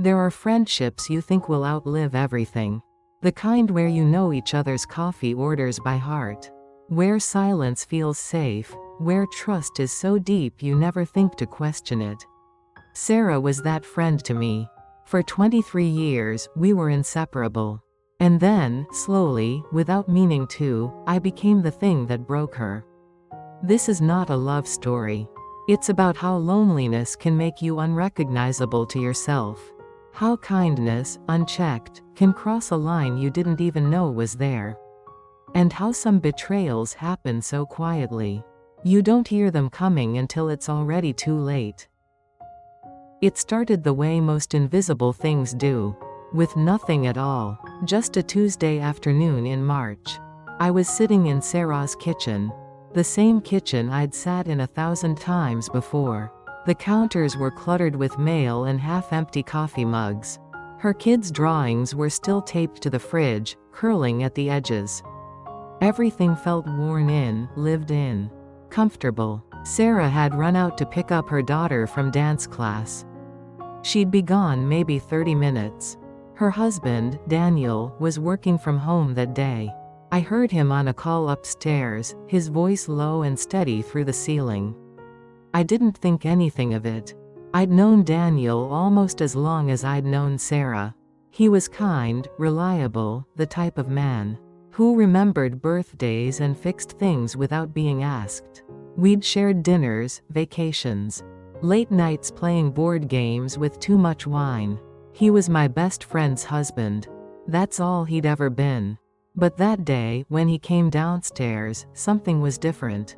There are friendships you think will outlive everything. The kind where you know each other's coffee orders by heart. Where silence feels safe, where trust is so deep you never think to question it. Sarah was that friend to me. For 23 years, we were inseparable. And then, slowly, without meaning to, I became the thing that broke her. This is not a love story. It's about how loneliness can make you unrecognizable to yourself. How kindness, unchecked, can cross a line you didn't even know was there. And how some betrayals happen so quietly. You don't hear them coming until it's already too late. It started the way most invisible things do. With nothing at all. Just a Tuesday afternoon in March. I was sitting in Sarah's kitchen. The same kitchen I'd sat in 1,000 times before. The counters were cluttered with mail and half-empty coffee mugs. Her kids' drawings were still taped to the fridge, curling at the edges. Everything felt worn in, lived in. Comfortable. Sarah had run out to pick up her daughter from dance class. She'd be gone maybe 30 minutes. Her husband, Daniel, was working from home that day. I heard him on a call upstairs, his voice low and steady through the ceiling. I didn't think anything of it. I'd known Daniel almost as long as I'd known Sarah. He was kind, reliable, the type of man who remembered birthdays and fixed things without being asked. We'd shared dinners, vacations, late nights playing board games with too much wine. He was my best friend's husband. That's all he'd ever been. But that day, when he came downstairs, something was different.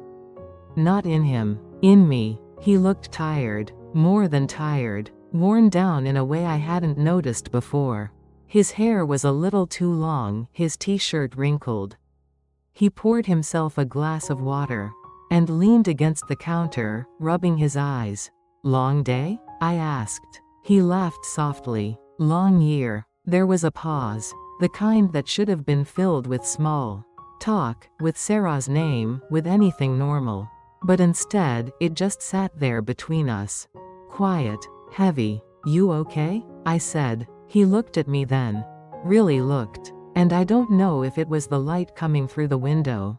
Not in him. In me. He looked tired. More than tired. Worn down in a way I hadn't noticed before. His hair was a little too long, his t-shirt wrinkled. He poured himself a glass of water. And leaned against the counter, rubbing his eyes. Long day? I asked. He laughed softly. Long year. There was a pause. The kind that should have been filled with small talk, with Sarah's name, with anything normal. But instead, it just sat there between us. Quiet. Heavy. You okay? I said. He looked at me then. Really looked. And I don't know if it was the light coming through the window.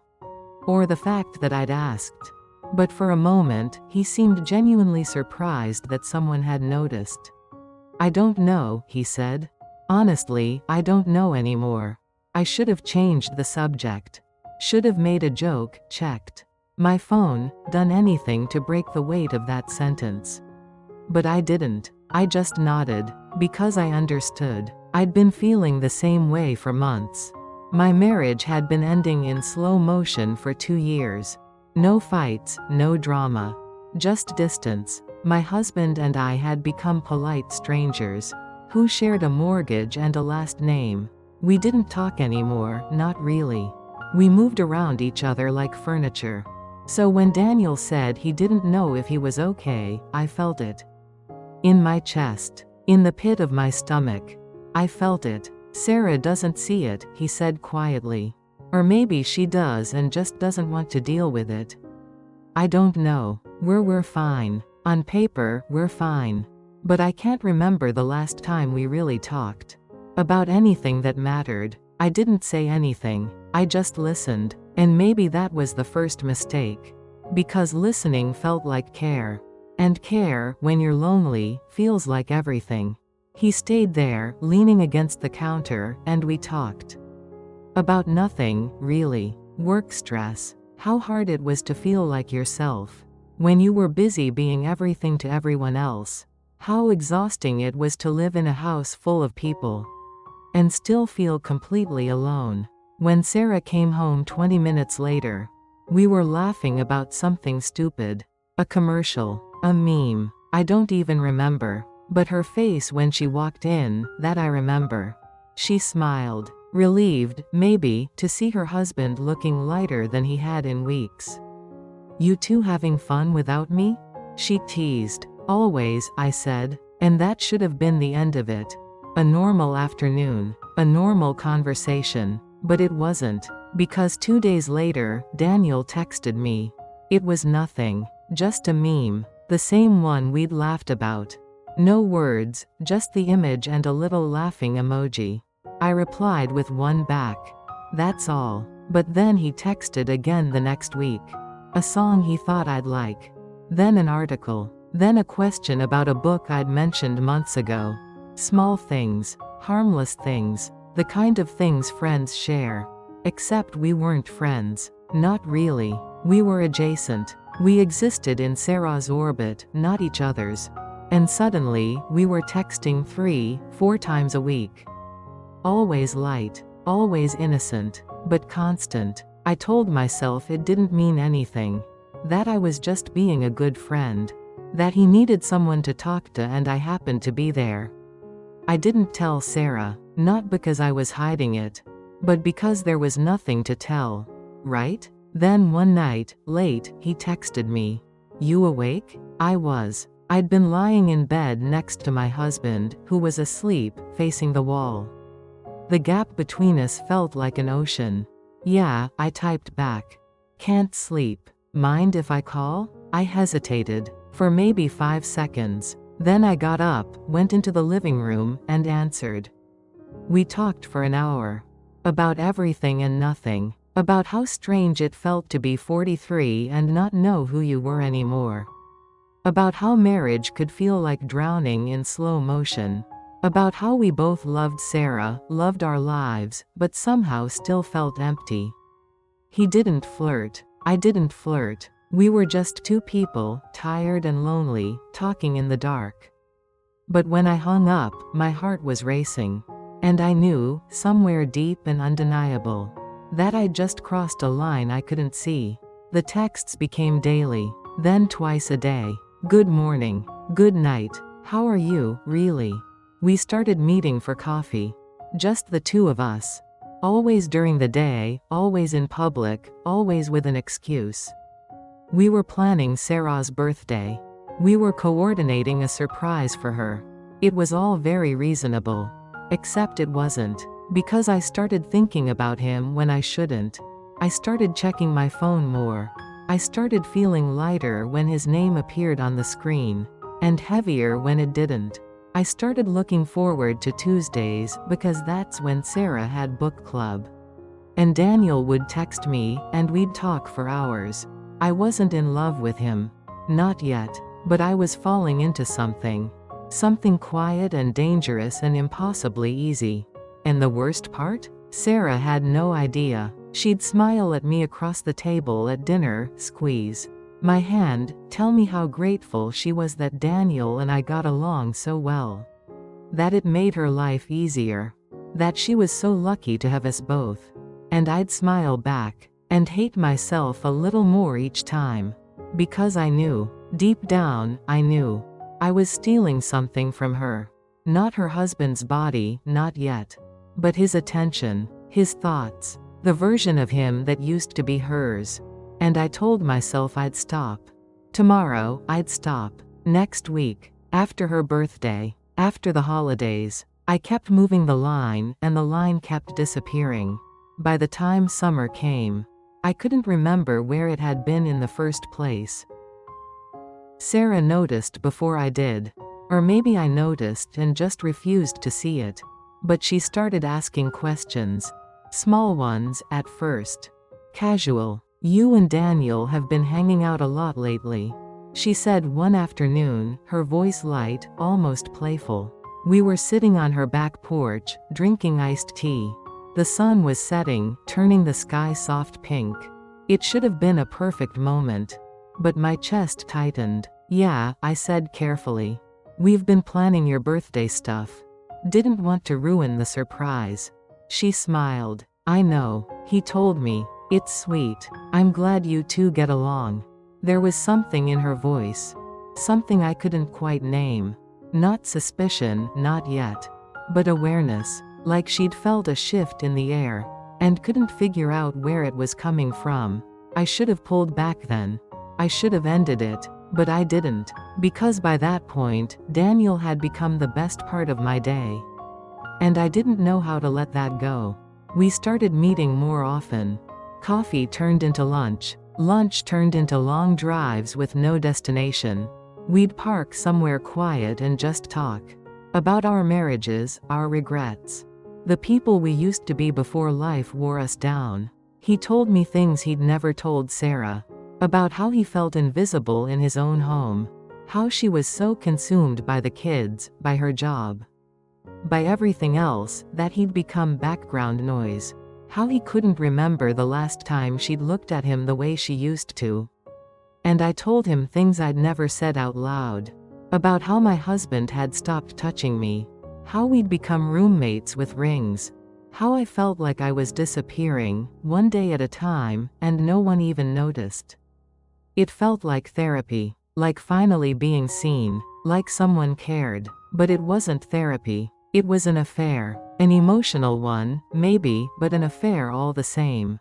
Or the fact that I'd asked. But for a moment, he seemed genuinely surprised that someone had noticed. I don't know, he said. Honestly, I don't know anymore. I should have changed the subject. Should have made a joke, checked my phone, done anything to break the weight of that sentence. But I didn't. I just nodded. Because I understood. I'd been feeling the same way for months. My marriage had been ending in slow motion for 2 years. No fights, no drama. Just distance. My husband and I had become polite strangers who shared a mortgage and a last name. We didn't talk anymore, not really. We moved around each other like furniture. So when Daniel said he didn't know if he was okay, I felt it. In my chest. In the pit of my stomach. I felt it. Sarah doesn't see it, he said quietly. Or maybe she does and just doesn't want to deal with it. I don't know. We're fine. On paper, we're fine. But I can't remember the last time we really talked. About anything that mattered. I didn't say anything. I just listened. And maybe that was the first mistake. Because listening felt like care. And care, when you're lonely, feels like everything. He stayed there, leaning against the counter, and we talked. About nothing, really. Work stress. How hard it was to feel like yourself. When you were busy being everything to everyone else. How exhausting it was to live in a house full of people. And still feel completely alone. When Sarah came home 20 minutes later. We were laughing about something stupid. A commercial. A meme. I don't even remember. But her face when she walked in, that I remember. She smiled. Relieved, maybe, to see her husband looking lighter than he had in weeks. You two having fun without me? She teased. Always, I said. And that should have been the end of it. A normal afternoon. A normal conversation. But it wasn't. Because 2 days later, Daniel texted me. It was nothing. Just a meme. The same one we'd laughed about. No words, just the image and a little laughing emoji. I replied with one back. That's all. But then he texted again the next week. A song he thought I'd like. Then an article. Then a question about a book I'd mentioned months ago. Small things. Harmless things. The kind of things friends share. Except we weren't friends. Not really. We were adjacent. We existed in Sarah's orbit, not each other's. And suddenly, we were texting 3-4 times a week. Always light. Always innocent. But constant. I told myself it didn't mean anything. That I was just being a good friend. That he needed someone to talk to and I happened to be there. I didn't tell Sarah, not because I was hiding it, but because there was nothing to tell. Right? Then one night, late, he texted me. You awake? I was. I'd been lying in bed next to my husband, who was asleep, facing the wall. The gap between us felt like an ocean. Yeah, I typed back. Can't sleep. Mind if I call? I hesitated. For maybe 5 seconds. Then I got up, went into the living room, and answered. We talked for an hour. About everything and nothing. About how strange it felt to be 43 and not know who you were anymore. About how marriage could feel like drowning in slow motion. About how we both loved Sarah, loved our lives, but somehow still felt empty. He didn't flirt. I didn't flirt. We were just two people, tired and lonely, talking in the dark. But when I hung up, my heart was racing. And I knew, somewhere deep and undeniable, that I'd just crossed a line I couldn't see. The texts became daily, then twice a day. Good morning. Good night. How are you, really? We started meeting for coffee. Just the two of us. Always during the day, always in public, always with an excuse. We were planning Sarah's birthday. We were coordinating a surprise for her. It was all very reasonable. Except it wasn't. Because I started thinking about him when I shouldn't. I started checking my phone more. I started feeling lighter when his name appeared on the screen. And heavier when it didn't. I started looking forward to Tuesdays because that's when Sarah had book club. And Daniel would text me, and we'd talk for hours. I wasn't in love with him. Not yet. But I was falling into something. Something quiet and dangerous and impossibly easy. And the worst part? Sarah had no idea. She'd smile at me across the table at dinner, squeeze my hand, tell me how grateful she was that Daniel and I got along so well. That it made her life easier. That she was so lucky to have us both. And I'd smile back, and hate myself a little more each time. Because I knew, deep down, I knew. I was stealing something from her. Not her husband's body, not yet. But his attention, his thoughts, the version of him that used to be hers. And I told myself I'd stop. Tomorrow, I'd stop. Next week. After her birthday. After the holidays. I kept moving the line, and the line kept disappearing. By the time summer came, I couldn't remember where it had been in the first place. Sarah noticed before I did. Or maybe I noticed and just refused to see it. But she started asking questions. Small ones, at first. Casual. You and Daniel have been hanging out a lot lately. She said one afternoon, her voice light, almost playful. We were sitting on her back porch, drinking iced tea. The sun was setting, turning the sky soft pink. It should have been a perfect moment. But my chest tightened. Yeah, I said carefully. We've been planning your birthday stuff. Didn't want to ruin the surprise. She smiled. I know. He told me. It's sweet. I'm glad you two get along. There was something in her voice. Something I couldn't quite name. Not suspicion, not yet. But awareness. Like she'd felt a shift in the air. And couldn't figure out where it was coming from. I should have pulled back then. I should have ended it. But I didn't. Because by that point, Daniel had become the best part of my day. And I didn't know how to let that go. We started meeting more often. Coffee turned into lunch. Lunch turned into long drives with no destination. We'd park somewhere quiet and just talk. About our marriages, our regrets. The people we used to be before life wore us down. He told me things he'd never told Sarah. About how he felt invisible in his own home. How she was so consumed by the kids, by her job, by everything else, that he'd become background noise. How he couldn't remember the last time she'd looked at him the way she used to. And I told him things I'd never said out loud. About how my husband had stopped touching me. How we'd become roommates with rings. How I felt like I was disappearing, one day at a time, and no one even noticed. It felt like therapy. Like finally being seen. Like someone cared. But it wasn't therapy. It was an affair. An emotional one, maybe, but an affair all the same.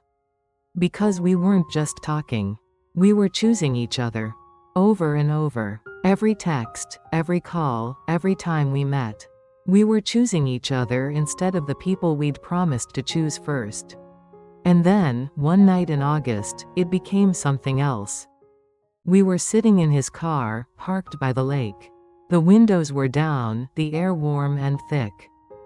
Because we weren't just talking. We were choosing each other. Over and over. Every text, every call, every time we met. We were choosing each other instead of the people we'd promised to choose first. And then, one night in August, it became something else. We were sitting in his car, parked by the lake. The windows were down, the air warm and thick.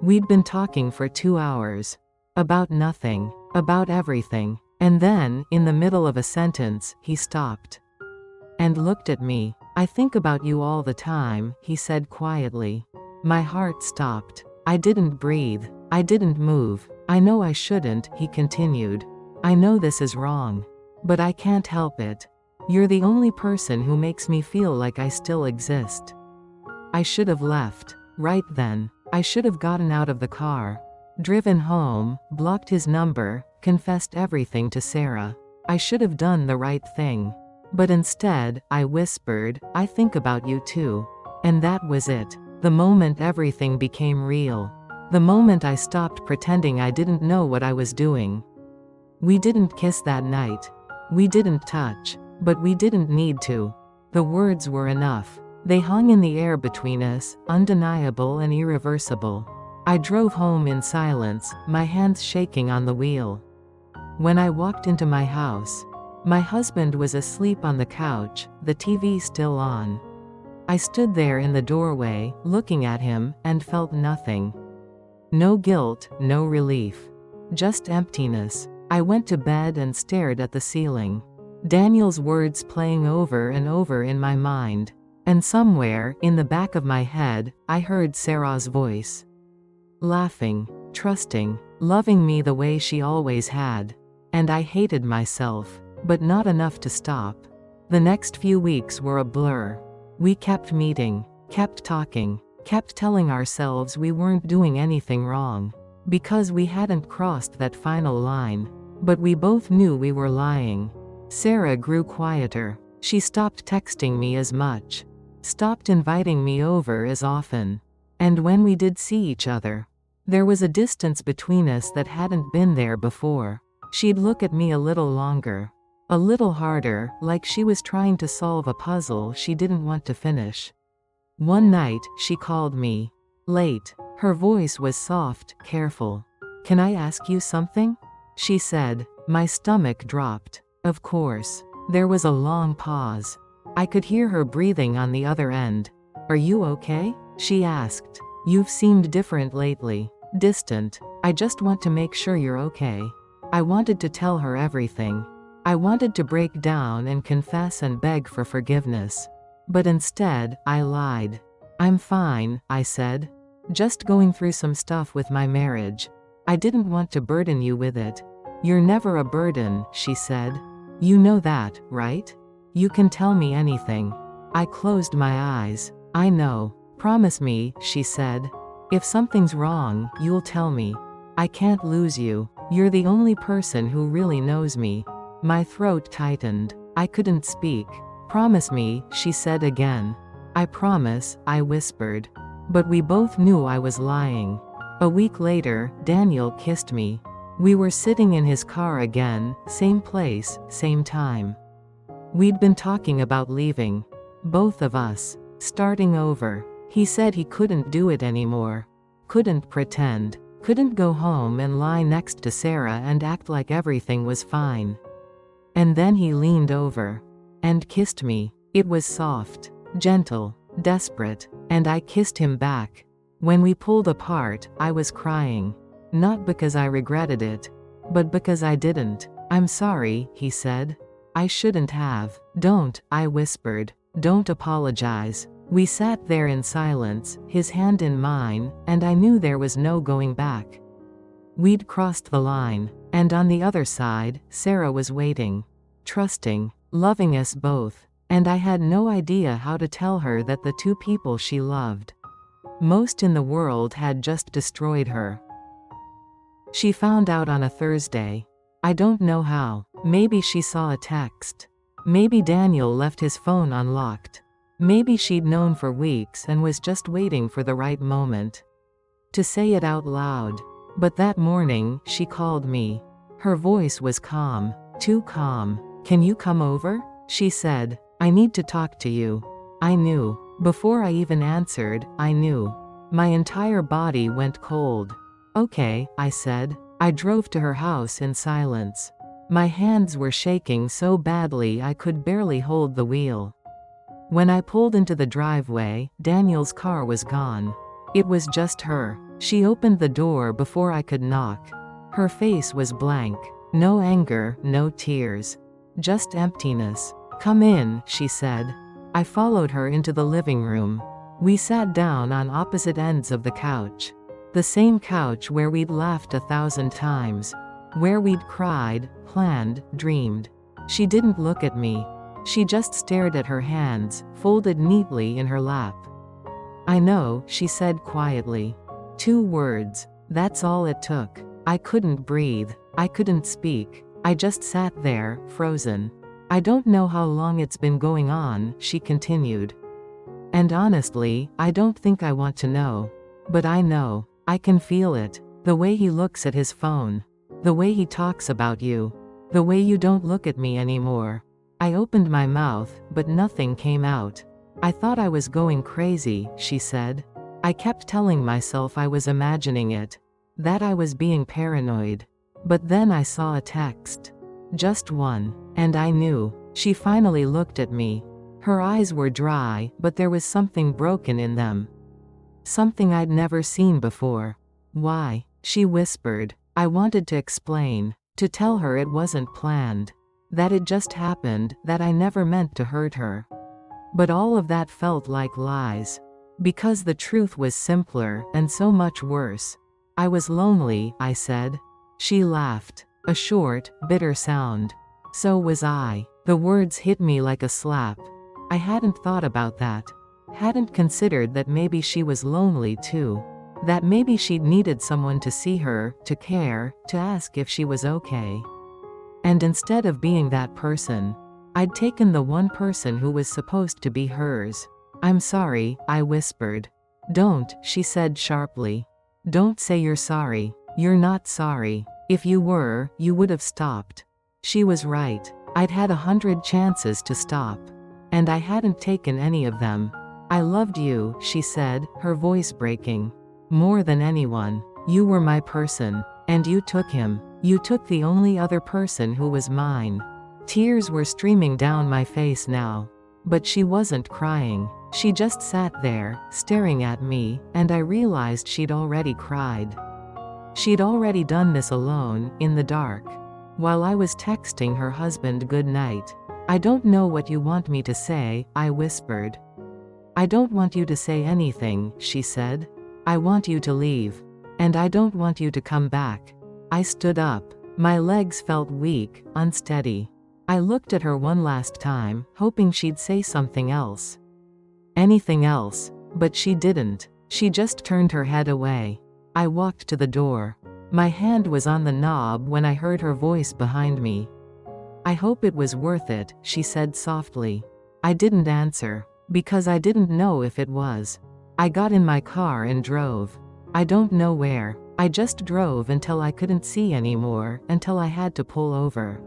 We'd been talking for 2 hours. About nothing. About everything. And then, in the middle of a sentence, he stopped. And looked at me. "I think about you all the time," he said quietly. My heart stopped. I didn't breathe. I didn't move. "I know I shouldn't," he continued. "I know this is wrong. But I can't help it. You're the only person who makes me feel like I still exist." I should have left. Right then. I should have gotten out of the car. Driven home, blocked his number, confessed everything to Sarah. I should have done the right thing. But instead, I whispered, "I think about you too." And that was it. The moment everything became real. The moment I stopped pretending I didn't know what I was doing. We didn't kiss that night. We didn't touch. But we didn't need to. The words were enough. They hung in the air between us, undeniable and irreversible. I drove home in silence, my hands shaking on the wheel. When I walked into my house, my husband was asleep on the couch, the TV still on. I stood there in the doorway, looking at him, and felt nothing. No guilt, no relief. Just emptiness. I went to bed and stared at the ceiling. Daniel's words playing over and over in my mind. And somewhere, in the back of my head, I heard Sarah's voice. Laughing, trusting, loving me the way she always had. And I hated myself. But not enough to stop. The next few weeks were a blur. We kept meeting, kept talking, kept telling ourselves we weren't doing anything wrong. Because we hadn't crossed that final line. But we both knew we were lying. Sarah grew quieter. She stopped texting me as much. Stopped inviting me over as often. And when we did see each other, there was a distance between us that hadn't been there before. She'd look at me a little longer. A little harder, like she was trying to solve a puzzle she didn't want to finish. One night, she called me. Late. Her voice was soft, careful. "Can I ask you something?" she said. My stomach dropped. Of course. There was a long pause. I could hear her breathing on the other end. "Are you okay?" she asked. "You've seemed different lately. Distant. I just want to make sure you're okay." I wanted to tell her everything. I wanted to break down and confess and beg for forgiveness. But instead, I lied. "I'm fine," I said. "Just going through some stuff with my marriage. I didn't want to burden you with it." "You're never a burden," she said. "You know that, right? You can tell me anything." I closed my eyes. "I know. Promise me," she said. "If something's wrong, you'll tell me. I can't lose you. You're the only person who really knows me." My throat tightened. I couldn't speak. "Promise me," she said again. "I promise," I whispered. But we both knew I was lying. A week later, Daniel kissed me. We were sitting in his car again, same place, same time. We'd been talking about leaving. Both of us. Starting over. He said he couldn't do it anymore. Couldn't pretend. Couldn't go home and lie next to Sarah and act like everything was fine. And then he leaned over. And kissed me. It was soft. gentle, desperate, and I kissed him back. When we pulled apart, I was crying. Not because I regretted it, but because I didn't. I'm sorry, he said. I shouldn't have. Don't, I whispered. Don't apologize. We sat there in silence, his hand in mine, and I knew there was no going back. We'd crossed the line, and on the other side, Sarah was waiting, trusting, loving us both, and I had no idea how to tell her that the two people she loved most in the world had just destroyed her. She found out on a Thursday. I don't know how. Maybe she saw a text. Maybe Daniel left his phone unlocked. Maybe she'd known for weeks and was just waiting for the right moment to say it out loud. But that morning, she called me. Her voice was calm, too calm. Can you come over? She said. I need to talk to you. I knew. Before I even answered, I knew. My entire body went cold. Okay, I said. I drove to her house in silence. My hands were shaking so badly I could barely hold the wheel. When I pulled into the driveway, Daniel's car was gone. It was just her. She opened the door before I could knock. Her face was blank. No anger, no tears. Just emptiness. Come in, she said. I followed her into the living room. We sat down on opposite ends of the couch. The same couch where we'd laughed 1,000 times. Where we'd cried, planned, dreamed. She didn't look at me. She just stared at her hands, folded neatly in her lap. I know, she said quietly. 2 words. That's all it took. I couldn't breathe. I couldn't speak. I just sat there, frozen. I don't know how long it's been going on, she continued. And honestly, I don't think I want to know. But I know. I can feel it. The way he looks at his phone. The way he talks about you. The way you don't look at me anymore. I opened my mouth, but nothing came out. I thought I was going crazy, she said. I kept telling myself I was imagining it. That I was being paranoid. But then I saw a text. Just one. And I knew. She finally looked at me. Her eyes were dry, but there was something broken in them. Something I'd never seen before. Why? She whispered. I wanted to explain. To tell her it wasn't planned. That it just happened, that I never meant to hurt her. But all of that felt like lies. Because the truth was simpler, and so much worse. I was lonely, I said. She laughed. A short, bitter sound. So was I. The words hit me like a slap. I hadn't thought about that. Hadn't considered that maybe she was lonely too. That maybe she'd needed someone to see her, to care, to ask if she was okay. And instead of being that person, I'd taken the one person who was supposed to be hers. I'm sorry, I whispered. Don't, she said sharply. Don't say you're sorry. You're not sorry. If you were, you would have stopped. She was right. I'd had 100 chances to stop. And I hadn't taken any of them. I loved you, she said, her voice breaking. More than anyone. You were my person. And you took him. You took the only other person who was mine. Tears were streaming down my face now. But she wasn't crying. She just sat there, staring at me, and I realized she'd already cried. She'd already done this alone, in the dark. While I was texting her husband good night. I don't know what you want me to say, I whispered. I don't want you to say anything, she said. I want you to leave. And I don't want you to come back. I stood up. My legs felt weak, unsteady. I looked at her one last time, hoping she'd say something else. Anything else. But she didn't. She just turned her head away. I walked to the door. My hand was on the knob when I heard her voice behind me. I hope it was worth it, she said softly. I didn't answer. Because I didn't know if it was. I got in my car and drove. I don't know where. I just drove until I couldn't see anymore, until I had to pull over.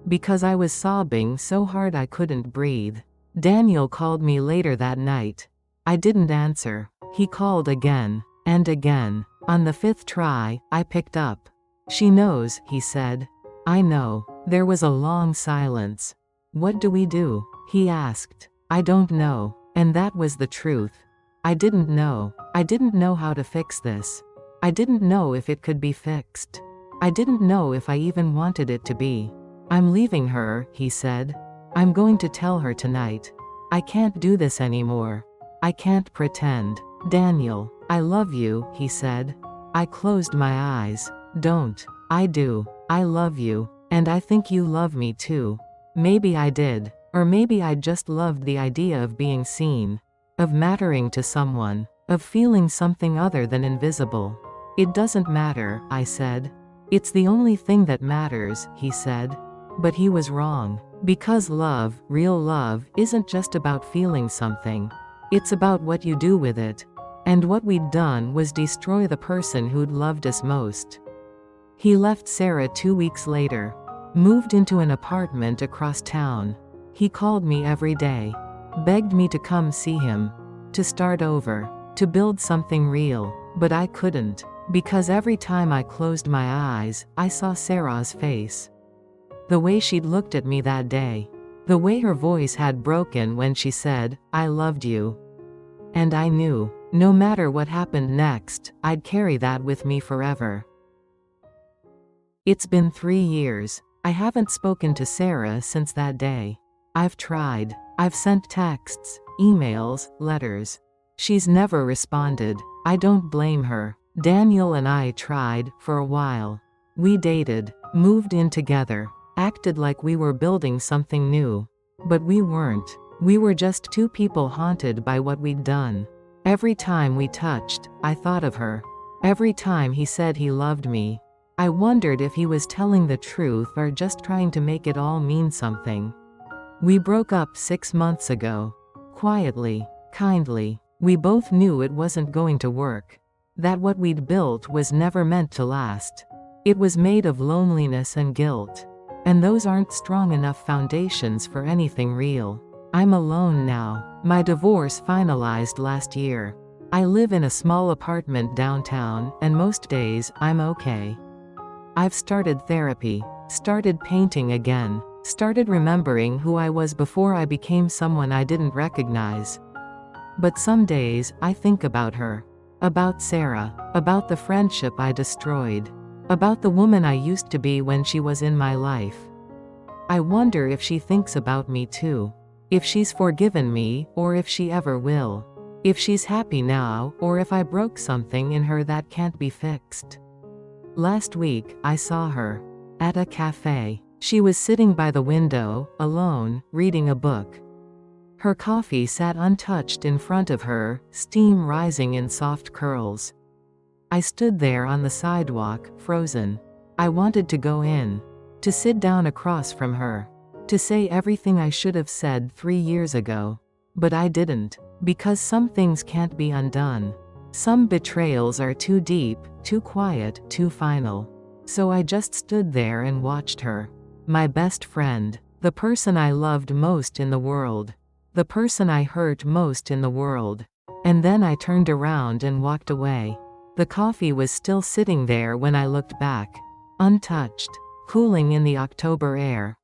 Because I was sobbing so hard I couldn't breathe. Daniel called me later that night. I didn't answer. He called again. And again. On the 5th try, I picked up. She knows, he said. I know. There was a long silence. What do we do? He asked. I don't know. And that was the truth. I didn't know. I didn't know how to fix this. I didn't know if it could be fixed. I didn't know if I even wanted it to be. I'm leaving her, he said. I'm going to tell her tonight. I can't do this anymore. I can't pretend. Daniel, I love you, he said. I closed my eyes. Don't. I do. I love you. And I think you love me too. Maybe I did. Or maybe I just loved the idea of being seen. Of mattering to someone. Of feeling something other than invisible. It doesn't matter, I said. It's the only thing that matters, he said. But he was wrong. Because love, real love, isn't just about feeling something. It's about what you do with it. And what we'd done was destroy the person who'd loved us most. He left Sarah 2 weeks later. Moved into an apartment across town. He called me every day. Begged me to come see him. To start over. To build something real. But I couldn't. Because every time I closed my eyes, I saw Sarah's face. The way she'd looked at me that day. The way her voice had broken when she said, I loved you. And I knew, no matter what happened next, I'd carry that with me forever. It's been 3 years. I haven't spoken to Sarah since that day. I've tried. I've sent texts, emails, letters. She's never responded. I don't blame her. Daniel and I tried, for a while. We dated, moved in together, acted like we were building something new. But we weren't. We were just two people haunted by what we'd done. Every time we touched, I thought of her. Every time he said he loved me, I wondered if he was telling the truth or just trying to make it all mean something. We broke up 6 months ago. Quietly, kindly. We both knew it wasn't going to work. That what we'd built was never meant to last. It was made of loneliness and guilt. And those aren't strong enough foundations for anything real. I'm alone now. My divorce finalized last year. I live in a small apartment downtown, and most days, I'm okay. I've started therapy. Started painting again. Started remembering who I was before I became someone I didn't recognize. But some days, I think about her. About Sarah. About the friendship I destroyed. About the woman I used to be when she was in my life. I wonder if she thinks about me too. If she's forgiven me, or if she ever will. If she's happy now, or if I broke something in her that can't be fixed. Last week, I saw her. At a cafe. She was sitting by the window, alone, reading a book. Her coffee sat untouched in front of her, steam rising in soft curls. I stood there on the sidewalk, frozen. I wanted to go in. To sit down across from her. To say everything I should have said 3 years ago. But I didn't. Because some things can't be undone. Some betrayals are too deep, too quiet, too final. So I just stood there and watched her. My best friend. The person I loved most in the world. The person I hurt most in the world. And then I turned around and walked away. The coffee was still sitting there when I looked back. Untouched. Cooling in the October air.